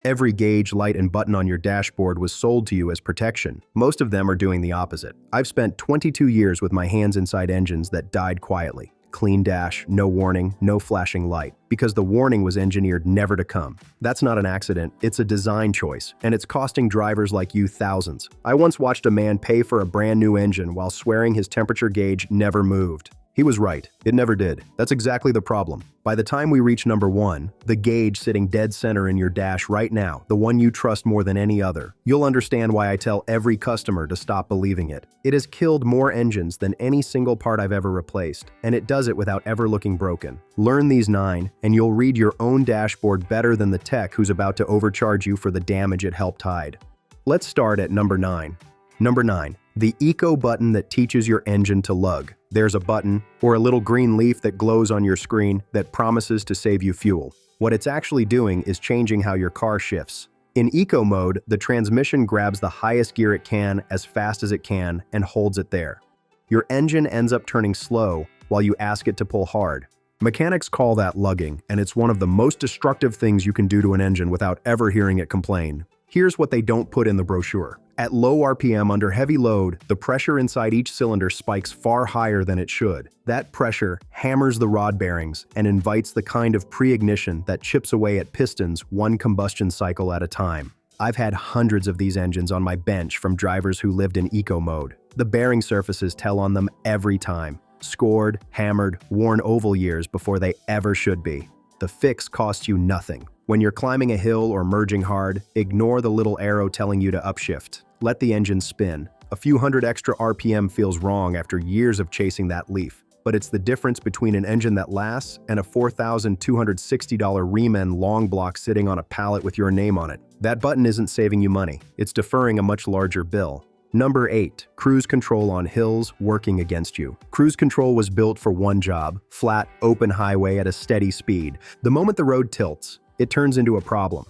Every gauge, light, and button on your dashboard was sold to you as protection. Most of them are doing the opposite. I've spent 22 years with my hands inside engines that died quietly. Clean dash, no warning, no flashing light, because the warning was engineered never to come. That's not an accident, it's a design choice, and it's costing drivers like you thousands. I once watched a man pay for a brand new engine while swearing his temperature gauge never moved. He was right, it never did. That's exactly the problem. By the time we reach number 1, the gauge sitting dead center in your dash right now, the one you trust more than any other, you'll understand why I tell every customer to stop believing it. It has killed more engines than any single part I've ever replaced, and it does it without ever looking broken. Learn these 9, and you'll read your own dashboard better than the tech who's about to overcharge you for the damage it helped hide. Let's start at number 9. Number 9. The eco button that teaches your engine to lug. There's a button, or a little green leaf that glows on your screen that promises to save you fuel. What it's actually doing is changing how your car shifts. In eco mode, the transmission grabs the highest gear it can as fast as it can and holds it there. Your engine ends up turning slow while you ask it to pull hard. Mechanics call that lugging, and it's one of the most destructive things you can do to an engine without ever hearing it complain. Here's what they don't put in the brochure. At low RPM under heavy load, the pressure inside each cylinder spikes far higher than it should. That pressure hammers the rod bearings and invites the kind of pre-ignition that chips away at pistons one combustion cycle at a time. I've had hundreds of these engines on my bench from drivers who lived in eco mode. The bearing surfaces tell on them every time. Scored, hammered, worn oval years before they ever should be. The fix costs you nothing. When you're climbing a hill or merging hard, ignore the little arrow telling you to upshift. Let the engine spin. A few hundred extra RPM feels wrong after years of chasing that leaf, but it's the difference between an engine that lasts and a $4,260 Riemann long block sitting on a pallet with your name on it. That button isn't saving you money, it's deferring a much larger bill. Number 8. Cruise control on hills working against you. Cruise control was built for one job: flat, open highway at a steady speed. The moment the road tilts, it turns into a problem.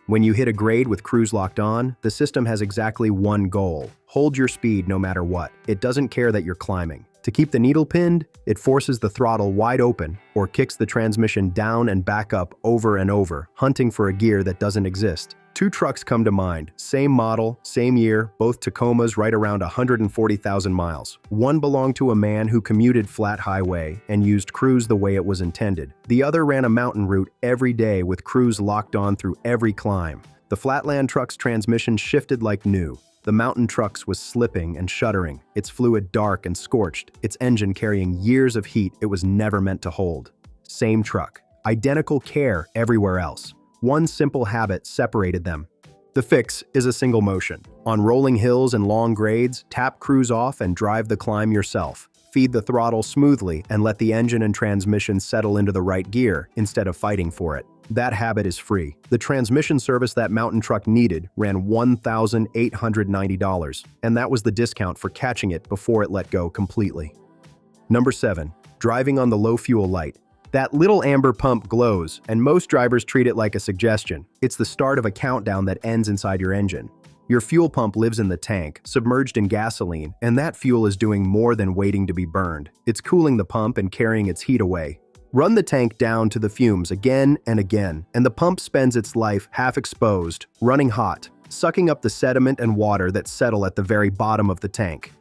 When you hit a grade with cruise locked on, the system has exactly one goal: hold your speed no matter what. It doesn't care that you're climbing. To keep the needle pinned, it forces the throttle wide open or kicks the transmission down and back up over and over, hunting for a gear that doesn't exist. 2 trucks come to mind, same model, same year, both Tacomas right around 140,000 miles. One belonged to a man who commuted flat highway and used cruise the way it was intended. The other ran a mountain route every day with cruise locked on through every climb. The flatland truck's transmission shifted like new. The mountain truck's was slipping and shuddering, its fluid dark and scorched, its engine carrying years of heat it was never meant to hold. Same truck, identical care everywhere else. One simple habit separated them. The fix is a single motion. On rolling hills and long grades, tap cruise off and drive the climb yourself. Feed the throttle smoothly and let the engine and transmission settle into the right gear instead of fighting for it. That habit is free. The transmission service that mountain truck needed ran $1,890, and that was the discount for catching it before it let go completely. Number 7. Driving on the low fuel light. That little amber pump glows, and most drivers treat it like a suggestion. It's the start of a countdown that ends inside your engine. Your fuel pump lives in the tank, submerged in gasoline, and that fuel is doing more than waiting to be burned. It's cooling the pump and carrying its heat away. Run the tank down to the fumes again and again, and the pump spends its life half exposed, running hot, sucking up the sediment and water that settle at the very bottom of the tank.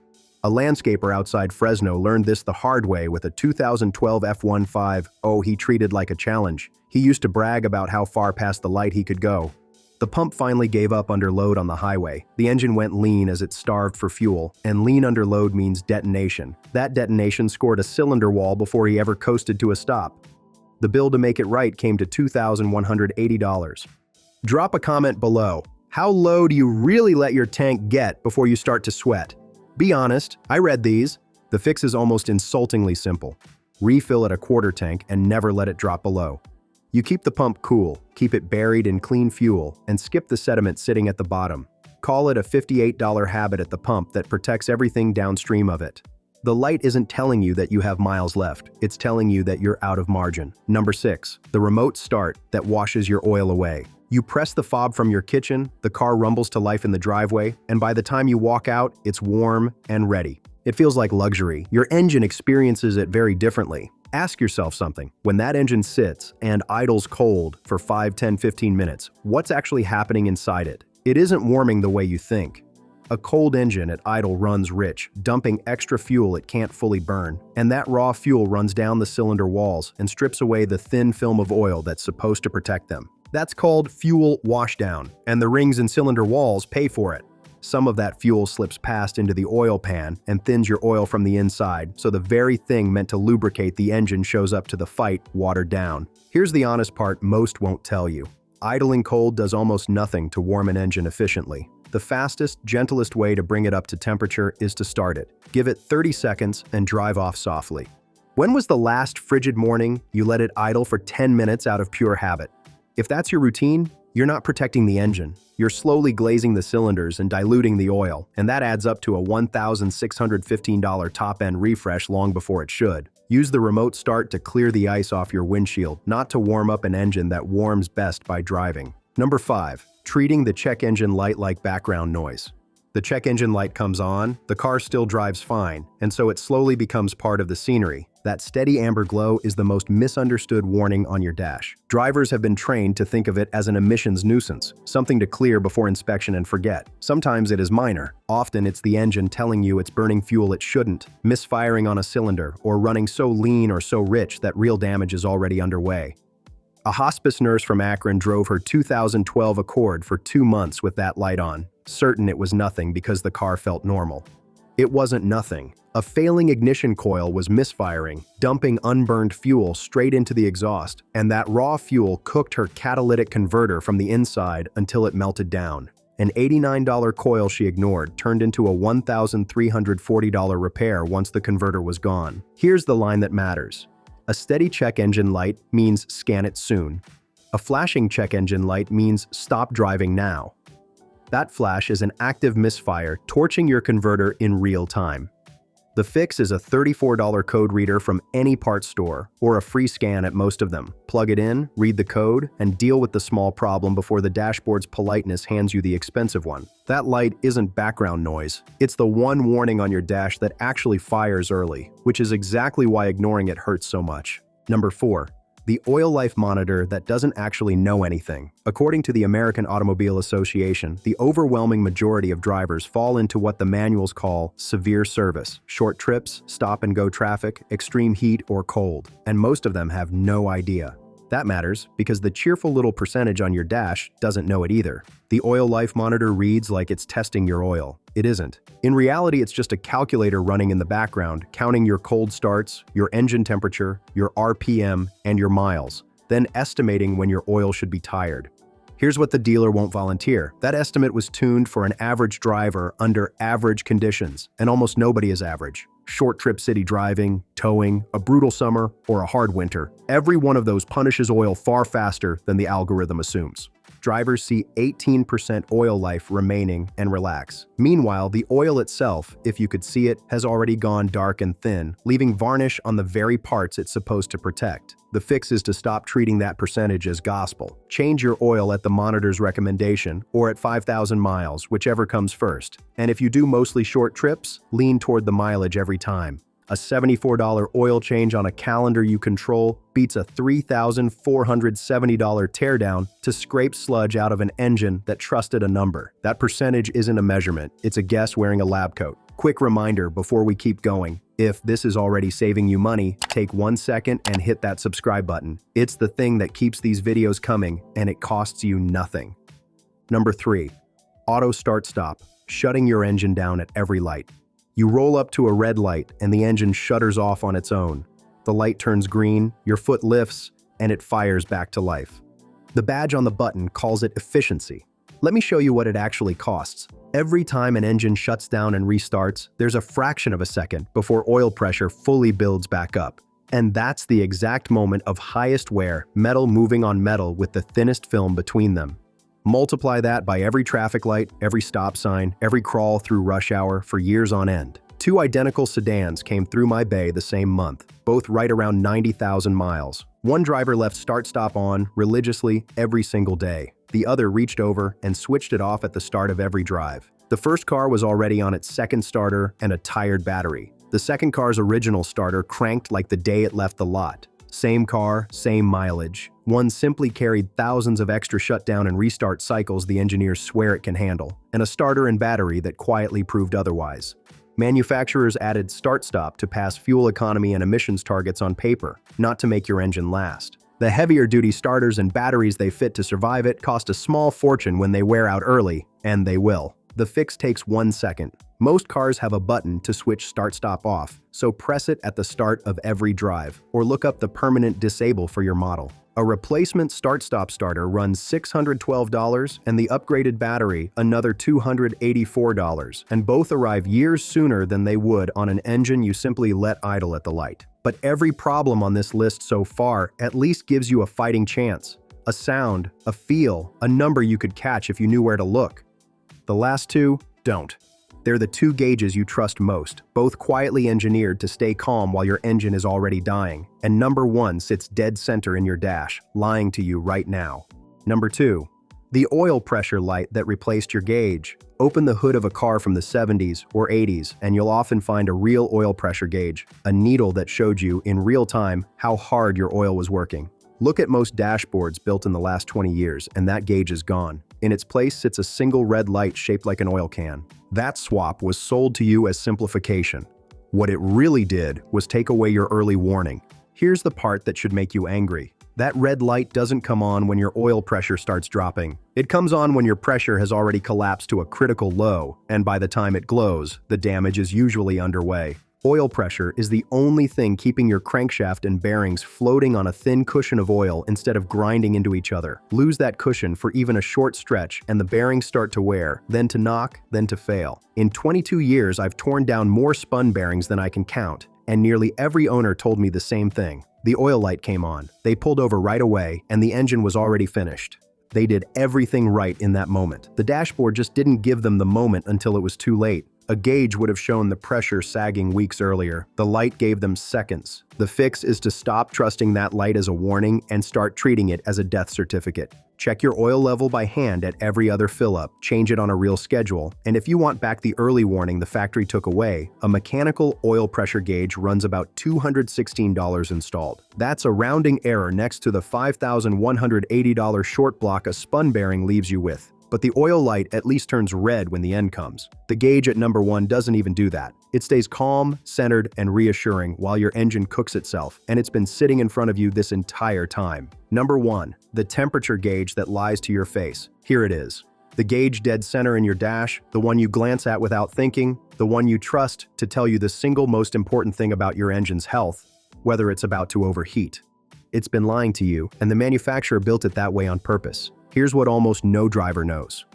A landscaper outside Fresno learned this the hard way with a 2012 F-15. Oh, he treated like a challenge. He used to brag about how far past the light he could go. The pump finally gave up under load on the highway. The engine went lean as it starved for fuel, and lean under load means detonation. That detonation scored a cylinder wall before he ever coasted to a stop. The bill to make it right came to $2,180. Drop a comment below. How low do you really let your tank get before you start to sweat? Be honest, I read these. The fix is almost insultingly simple. Refill at a quarter tank and never let it drop below. You keep the pump cool, keep it buried in clean fuel, and skip the sediment sitting at the bottom. Call it a $58 habit at the pump that protects everything downstream of it. The light isn't telling you that you have miles left, it's telling you that you're out of margin. Number 6, the remote start that washes your oil away. You press the fob from your kitchen, the car rumbles to life in the driveway, and by the time you walk out, it's warm and ready. It feels like luxury. Your engine experiences it very differently. Ask yourself something. When that engine sits and idles cold for 5, 10, 15 minutes, what's actually happening inside it? It isn't warming the way you think. A cold engine at idle runs rich, dumping extra fuel it can't fully burn, and that raw fuel runs down the cylinder walls and strips away the thin film of oil that's supposed to protect them. That's called fuel washdown, and the rings and cylinder walls pay for it. Some of that fuel slips past into the oil pan and thins your oil from the inside, so the very thing meant to lubricate the engine shows up to the fight watered down. Here's the honest part most won't tell you. Idling cold does almost nothing to warm an engine efficiently. The fastest, gentlest way to bring it up to temperature is to start it. Give it 30 seconds and drive off softly. When was the last frigid morning you let it idle for 10 minutes out of pure habit? If that's your routine, you're not protecting the engine. You're slowly glazing the cylinders and diluting the oil, and that adds up to a $1,615 top-end refresh long before it should. Use the remote start to clear the ice off your windshield, not to warm up an engine that warms best by driving. Number 5. Treating the check engine light like background noise. The check engine light comes on, the car still drives fine, and so it slowly becomes part of the scenery. That steady amber glow is the most misunderstood warning on your dash. Drivers have been trained to think of it as an emissions nuisance, something to clear before inspection and forget. Sometimes it is minor. Often it's the engine telling you it's burning fuel it shouldn't, misfiring on a cylinder, or running so lean or so rich that real damage is already underway. A hospice nurse from Akron drove her 2012 Accord for 2 months with that light on, certain it was nothing because the car felt normal. It wasn't nothing. A failing ignition coil was misfiring, dumping unburned fuel straight into the exhaust, and that raw fuel cooked her catalytic converter from the inside until it melted down. An $89 coil she ignored turned into a $1,340 repair once the converter was gone. Here's the line that matters. A steady check engine light means scan it soon. A flashing check engine light means stop driving now. That flash is an active misfire, torching your converter in real time. The fix is a $34 code reader from any parts store, or a free scan at most of them. Plug it in, read the code, and deal with the small problem before the dashboard's politeness hands you the expensive one. That light isn't background noise. It's the one warning on your dash that actually fires early, which is exactly why ignoring it hurts so much. Number 4. The oil life monitor that doesn't actually know anything. According to the American Automobile Association, the overwhelming majority of drivers fall into what the manuals call severe service, short trips, stop-and-go traffic, extreme heat, or cold, and most of them have no idea. That matters because the cheerful little percentage on your dash doesn't know it either. The oil life monitor reads like it's testing your oil. It isn't. In reality, it's just a calculator running in the background, counting your cold starts, your engine temperature, your RPM, and your miles, then estimating when your oil should be tired. Here's what the dealer won't volunteer. That estimate was tuned for an average driver under average conditions, and almost nobody is average. Short trip city driving, towing, a brutal summer, or a hard winter. Every one of those punishes oil far faster than the algorithm assumes. Drivers see 18% oil life remaining and relax. Meanwhile, the oil itself, if you could see it, has already gone dark and thin, leaving varnish on the very parts it's supposed to protect. The fix is to stop treating that percentage as gospel. Change your oil at the monitor's recommendation, or at 5,000 miles, whichever comes first. And if you do mostly short trips, lean toward the mileage every time. A $74 oil change on a calendar you control beats a $3,470 teardown to scrape sludge out of an engine that trusted a number. That percentage isn't a measurement, it's a guess wearing a lab coat. Quick reminder before we keep going, if this is already saving you money, take 1 second and hit that subscribe button. It's the thing that keeps these videos coming, and it costs you nothing. Number 3. Auto start stop, shutting your engine down at every light. You roll up to a red light and the engine shutters off on its own. The light turns green, your foot lifts, and it fires back to life. The badge on the button calls it efficiency. Let me show you what it actually costs. Every time an engine shuts down and restarts, there's a fraction of a second before oil pressure fully builds back up. And that's the exact moment of highest wear, metal moving on metal with the thinnest film between them. Multiply that by every traffic light, every stop sign, every crawl through rush hour for years on end. 2 identical sedans came through my bay the same month, both right around 90,000 miles. One driver left start-stop on religiously every single day. The other reached over and switched it off at the start of every drive. The first car was already on its second starter and a tired battery. The second car's original starter cranked like the day it left the lot. Same car, same mileage. One simply carried thousands of extra shutdown and restart cycles the engineers swear it can handle, and a starter and battery that quietly proved otherwise. Manufacturers added start-stop to pass fuel economy and emissions targets on paper, not to make your engine last. The heavier-duty starters and batteries they fit to survive it cost a small fortune when they wear out early, and they will. The fix takes 1 second. Most cars have a button to switch start-stop off, so press it at the start of every drive, or look up the permanent disable for your model. A replacement start-stop starter runs $612 and the upgraded battery another $284, and both arrive years sooner than they would on an engine you simply let idle at the light. But every problem on this list so far at least gives you a fighting chance. A sound, a feel, a number you could catch if you knew where to look. The last two, don't. They're the two gauges you trust most, both quietly engineered to stay calm while your engine is already dying, and number one sits dead center in your dash, lying to you right now. Number two, the oil pressure light that replaced your gauge. Open the hood of a car from the 70s or 80s, and you'll often find a real oil pressure gauge, a needle that showed you in real time how hard your oil was working. Look at most dashboards built in the last 20 years, and that gauge is gone. In its place sits a single red light shaped like an oil can. That swap was sold to you as simplification. What it really did was take away your early warning. Here's the part that should make you angry. That red light doesn't come on when your oil pressure starts dropping. It comes on when your pressure has already collapsed to a critical low, and by the time it glows, the damage is usually underway. Oil pressure is the only thing keeping your crankshaft and bearings floating on a thin cushion of oil instead of grinding into each other. Lose that cushion for even a short stretch and the bearings start to wear, then to knock, then to fail. In 22 years, I've torn down more spun bearings than I can count, and nearly every owner told me the same thing. The oil light came on, they pulled over right away, and the engine was already finished. They did everything right in that moment. The dashboard just didn't give them the moment until it was too late. A gauge would have shown the pressure sagging weeks earlier. The light gave them seconds. The fix is to stop trusting that light as a warning and start treating it as a death certificate. Check your oil level by hand at every other fill-up, change it on a real schedule, and if you want back the early warning the factory took away, a mechanical oil pressure gauge runs about $216 installed. That's a rounding error next to the $5,180 short block a spun bearing leaves you with. But the oil light at least turns red when the end comes. The gauge at number one doesn't even do that. It stays calm, centered, and reassuring while your engine cooks itself, and it's been sitting in front of you this entire time. Number one, the temperature gauge that lies to your face. Here it is. The gauge dead center in your dash, the one you glance at without thinking, the one you trust to tell you the single most important thing about your engine's health, whether it's about to overheat. It's been lying to you, and the manufacturer built it that way on purpose. Here's what almost no driver knows.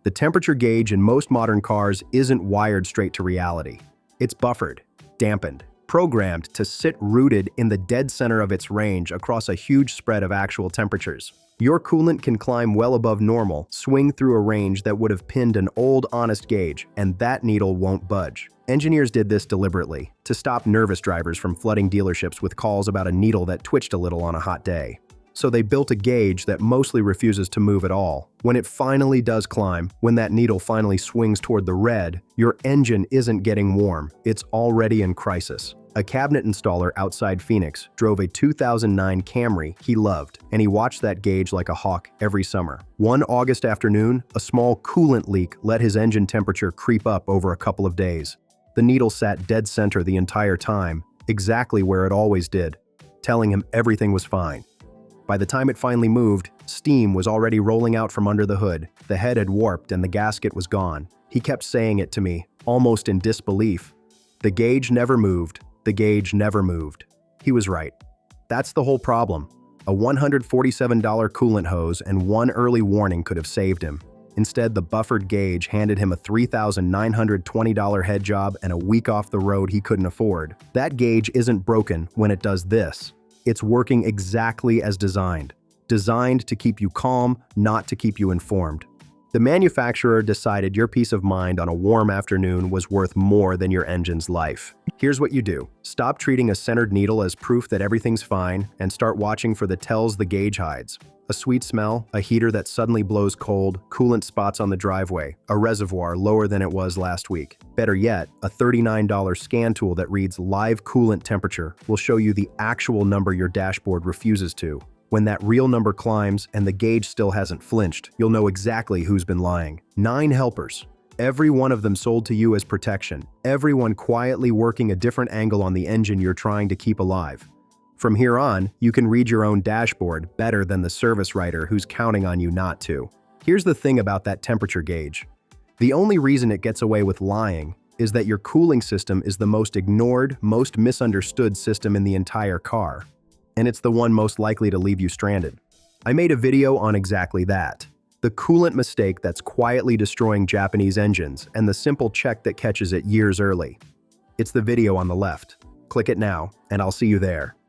The temperature gauge in most modern cars isn't wired straight to reality. It's buffered, dampened, programmed to sit rooted in the dead center of its range across a huge spread of actual temperatures. Your coolant can climb well above normal, swing through a range that would have pinned an old, honest gauge, and that needle won't budge. Engineers did this deliberately, to stop nervous drivers from flooding dealerships with calls about a needle that twitched a little on a hot day. So they built a gauge that mostly refuses to move at all. When it finally does climb, when that needle finally swings toward the red, your engine isn't getting warm, it's already in crisis. A cabinet installer outside Phoenix drove a 2009 Camry he loved, and he watched that gauge like a hawk every summer. One August afternoon, a small coolant leak let his engine temperature creep up over a couple of days. The needle sat dead center the entire time, exactly where it always did, telling him everything was fine. By the time it finally moved, steam was already rolling out from under the hood. The head had warped and the gasket was gone. He kept saying it to me, almost in disbelief. The gauge never moved. The gauge never moved. He was right. That's the whole problem. A $147 coolant hose and one early warning could have saved him. Instead, the buffered gauge handed him a $3,920 head job and a week off the road he couldn't afford. That gauge isn't broken when it does this. It's working exactly as designed. Designed to keep you calm, not to keep you informed. The manufacturer decided your peace of mind on a warm afternoon was worth more than your engine's life. Here's what you do. Stop treating a centered needle as proof that everything's fine and start watching for the tells the gauge hides. A sweet smell, a heater that suddenly blows cold, coolant spots on the driveway, a reservoir lower than it was last week. Better yet, a $39 scan tool that reads live coolant temperature will show you the actual number your dashboard refuses to. When that real number climbs and the gauge still hasn't flinched, you'll know exactly who's been lying. 9 helpers. Every one of them sold to you as protection. Everyone quietly working a different angle on the engine you're trying to keep alive. From here on, you can read your own dashboard better than the service writer who's counting on you not to. Here's the thing about that temperature gauge. The only reason it gets away with lying is that your cooling system is the most ignored, most misunderstood system in the entire car. And it's the one most likely to leave you stranded. I made a video on exactly that. The coolant mistake that's quietly destroying Japanese engines and the simple check that catches it years early. It's the video on the left. Click it now, and I'll see you there.